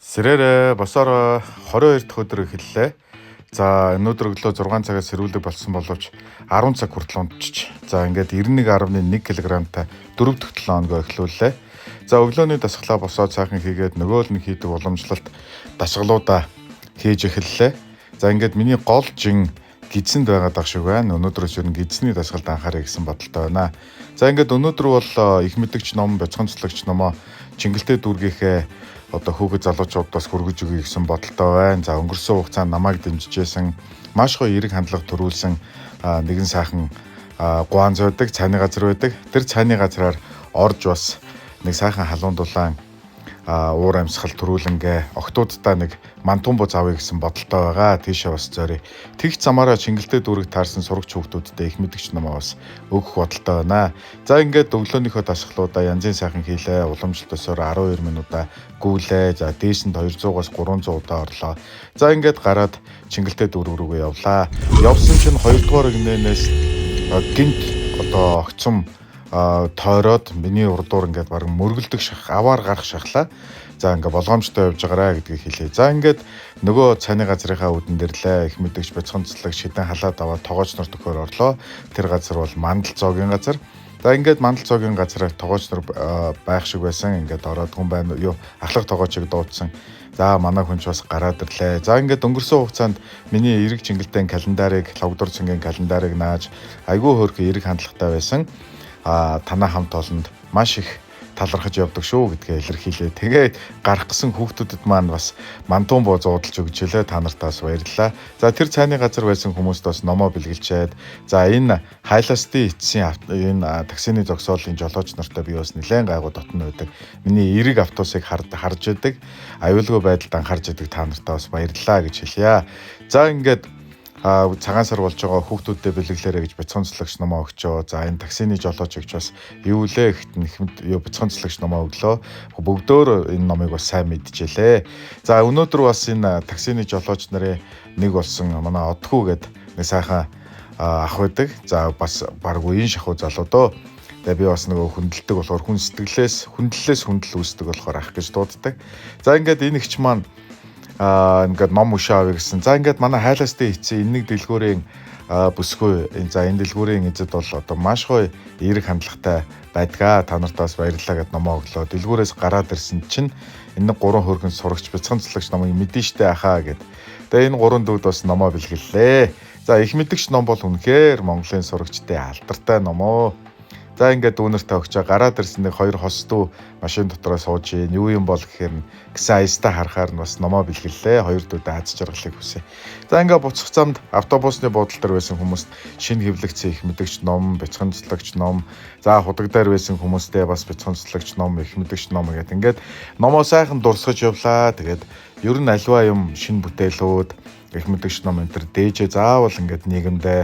Сэрээрээ босоор 22 дахь өдөр эхэллээ. За өнөөдөр өглөө 6 цагаас сэрүүлэг болсон боловч 10 цаг хүртэл унтчих. За ингээд 91.1 кг-тай 4 дахь 7 хоногоо эхлүүллээ. За өглөөний дасгалаа босоод сайхан хийгээд нөгөө л нэг хийдэг уламжлалт дасгалуудаа хийж эхэллээ. За ингээд миний гол жин гидсэнд байгаад ах шиг байна. Өнөөдрөөс ер нь гидсний дасгалд анхаарай гэсэн бодолтой байна. За ингээд өнөөдөр бол их мэдгч ном, бяцхан цэцлэгч номоо Чингэлтэй дүүргийнхээ одоо хүүхэд залуучуудаас хүргэж өгье гэсэн бодолтой байна. За өнгөрсөн хугацаанд намайг дэмжижсэн маш гоё эерэг хандлага төрүүлсэн нэгэн сайхан гуанз байдаг, цайны газар байдаг. Тэр цайны газраар орж бас нэг сайхан халуун дулаан уур амьсгал төрүүлэнгээ октоудтай нэг мантун буз авъя гэсэн бодолтой байгаа. Тийшээ бас зорё. Тэгх замаараа Чингэлтэй дүүрэг таарсан сурагч хүүхдүүдтэй их мэдгч намаа бас өгөх бодолтой байна. За ингээд өглөөнийхөө дасгалуудаа янзын сайхан хийлээ. Уламжлалт өсөөр 12 минутаа гүйлээ. За дээшэнд 200-аас 300 удаа орлоо. За ингээд гараад Чингэлтэй дүүрэг рүүгээ явлаа. Явсан чинь 2 дугаар игнэнээс гинт одоо огцом тойроод миний урдуур ингээд баг мөргөлдөг аваар гарах шахлаа. За ингээд болгоомжтой явж байгаарэ гэдгийг хэлээ. За ингээд нөгөө цайны газрынхаа үдэн дэрлээ. Их мэдгч бяцхан цэцлэг шидэн халаад аваад тогооч нар төхөөр орлоо. Тэр газар бол мандал зоогийн газар. За ингээд мандал зоогийн газараар тогооч нар байх шиг байсан. Ингээд ороод хүн байна юу ахлах тогоочийг дуудсан. За манай хүнч бас гараад ирлээ. За ингээд өнгөрсөн хугацаанд миний эерэг Чингэлтэй календарыг, логдор цэнгийн календарыг нааж айгүй хөөрхөн эерэг хандлагатай байсан. Танаа хамт олонд маш их талархаж явдаг шүү гэдгээ илэрхийлээ. Тэгээд гарах гэсэн хүүхдүүдэд маань бас мантун боо зуудалж өгч илээ. Та нартаас баярлалаа. За тэр цайны газар байсан хүмүүст бас номоо бэлгэлчээд за энэ хайластын эцсийн энэ таксины зогсоолын жолооч нартай би бас нэлээд гайгүй дотно байдаг. Миний эерэг автобусыг харж идэг. Аюулгүй байдалд анхаарж идэг та нартаа бас баярлалаа гэж хэлье. За ингээд цагаан сар болж байгаа хүүхдүүдэд бэлгэлээрэй гэж бяцхан цэцлэгч номоо өгчөө. За энэ таксины жолооч гэж бас юу лээ гэхэд бяцхан цэцлэгч номоо өглөө. Бүгдөө энэ номыг бас сайн мэдчихлээ. За өнөөдөр бас энэ таксины жолооч нарын нэг болсон манай Одхүү гээд нэг сайхан ах байдаг. За бас баг үеийн шахуу залуу дөө. Тэгээ би бас нөгөө хүндэлдэг болохоор хүн сэтгэлээс хүндэл үүсдэг болохоор ах гэж дууддаг. За ингээд энэ ихч маань ингээд ном ушаа авъя гэсэн. За ингээд манай хайлаастын эцсийн энэ нэг дэлгүүрийн бүсгүй. За энэ дэлгүүрийн эзэд бол одоо маш гоё эерэг хандлагатай байдгаа. Та нартаас баярлалаа гэд номоо өглөө. Дэлгүүрээс гараад ирсэн чинь энэ 3 хөргөн сурагч бяцхан цэцлэгч номыг мэдэн штэ ахаа гэд. Тэгээ энэ 3 дүүд бас номоо бэлгэллээ. За их мэдгч ном бол үнэхээр Монголын сурагчтай алдартай номоо. За ингээд дүүнэртээ өгчөө гараад ирсэн нэг 2 хосдуу машин дотроо сууж юу юм бол гэхээр гисэн аястаа харахаар нь бас номоо бэлгэллээ. 2 дүүдээ аз жаргалыг хүсье. За ингээд буцах замд автобусны буудлын дээр байсан хүмүүст шинэ хэвлэгцэн их мэдгч ном, бяцхан цэцлэгч ном, за худаг дээр байсан хүмүүстээ бас бяцхан цэцлэгч ном, их мэдгч ном гэдэг ингээд номоо сайхан дурсгаж явлаа. Тэгээд ер нь альва юм шинэ бүтээлүүд их мэдгч ном энэ төр дээжээ заавал ингээд нийгэмдээ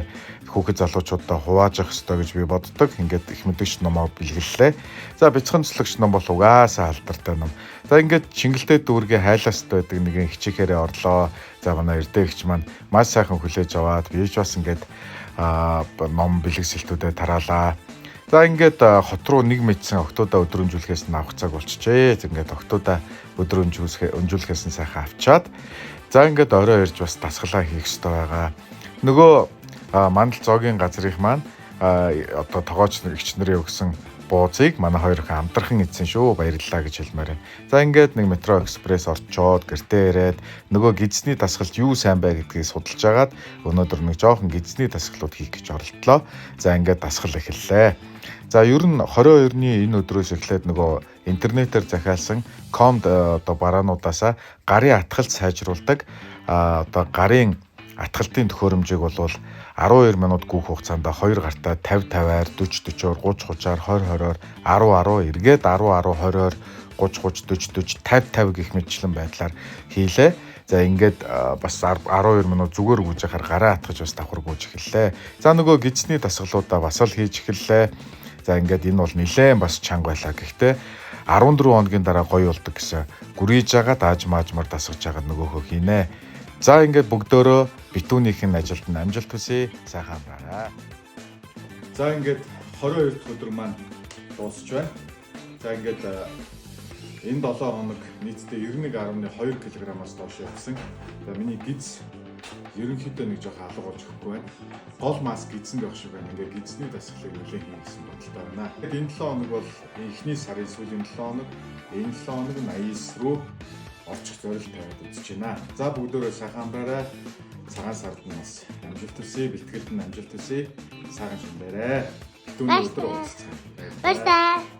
хүүхэд залуучуудаа хувааж авах ёстой гэж би боддог. Ингээд их мэдгч номоо бэлгэллээ. За бяцхан цэцлэгч ном бол угаасаа алдартай ном. За ингээд Чингэлтэй дүүргийн хайласт байдаг нэгэн хичээхээрээ орлоо. За манай эрдээгч маань маш сайхан хүлээж аваад би ч бас ингээд ном бэлгэсэлтүүдэд тараалаа. За ингээд хот руу нэг мэдсэн октоудаа өдрөмжүүлэхээс нь авах цаг болчихжээ. Ингээд октоудаа өдрөмжүүлэхээс нь сайхан авчаад за ингээд орой ирж бас дасгалаа хийх ёстой байгаа. Нөгөө мандал зоогийн газрынх маань одоо тогооч эгч нарын өгсөн бууцыг манай хоёрхан амтархан эзэн шүү баярлалаа гэж хэлмээр байна. За ингээд нэг метро экспресс орчоод гэртээ ирээд нөгөө гидсний дасгалд юу сайн бай гэдгийг судалж агаад өнөөдөр нэг жоохон гидсний дасгалууд хийх гэж оролдлоо. За ингээд дасгал эхэллээ. За ер нь 22-ны энэ өдрөөс эхлээд нөгөө интернетээр захиалсан комд одоо бараануудаасаа гарын атгалт сайжруулдаг одоо гарын атгалтын төхөөрөмжийг бол 12 минут гүөх хугацаанд 2 гартаа 50-50-аар 40-40-оор 30-30-аар 20-20-оор 10-10 эргээд 10-10 20-30-30 40-40 50-50 гэх мэтчлэн байдлаар хийлээ. За ингээд бас 12 минут зүгээр гүйж яхаар гараа атгаж бас давхар гүйж эхэллээ. За нөгөө гидсний дасгалуудаа бас л хийж эхэллээ. За ингээд энэ бол нэлээд бас чанга байлаа. Гэхдээ 14 хоногийн дараа гоё болдог гэсэн гүрийж байгаа дааж маажмаар дасгаж байгаа нөгөөхөө хийнэ. За ингээд бүгдөө битүүнийх нь ажилд нь амжилт хүсье. Сайхан амраарай. За ингээд 22 дахь өдөр маань дуусч байна. За ингээд Энэ 7 хоног нийтдээ 91.2 кг-аас доош явсан. За миний гиз ерөнхийдөө нэг жоох алга болж өгөхгүй байна. Гол маск гизэнд байх шиг байна. Ингээ гизний дасгалыг нэлээд хийсэн бодолтой байна. Энэ 7 хоног бол эхний сарын сүүлийн 7 хоног. Энэ 7 хоног 89 рүү орчих зорилт тавиад үзэж байна. За бүгдөө сайхан амраарай. Цагаан сард нь бас амжилт хүсье, бэлтгэлд нь амжилт хүсье. Сайхан шинээрээ. Түүний өдөр уулзцгаая. Баярлалаа.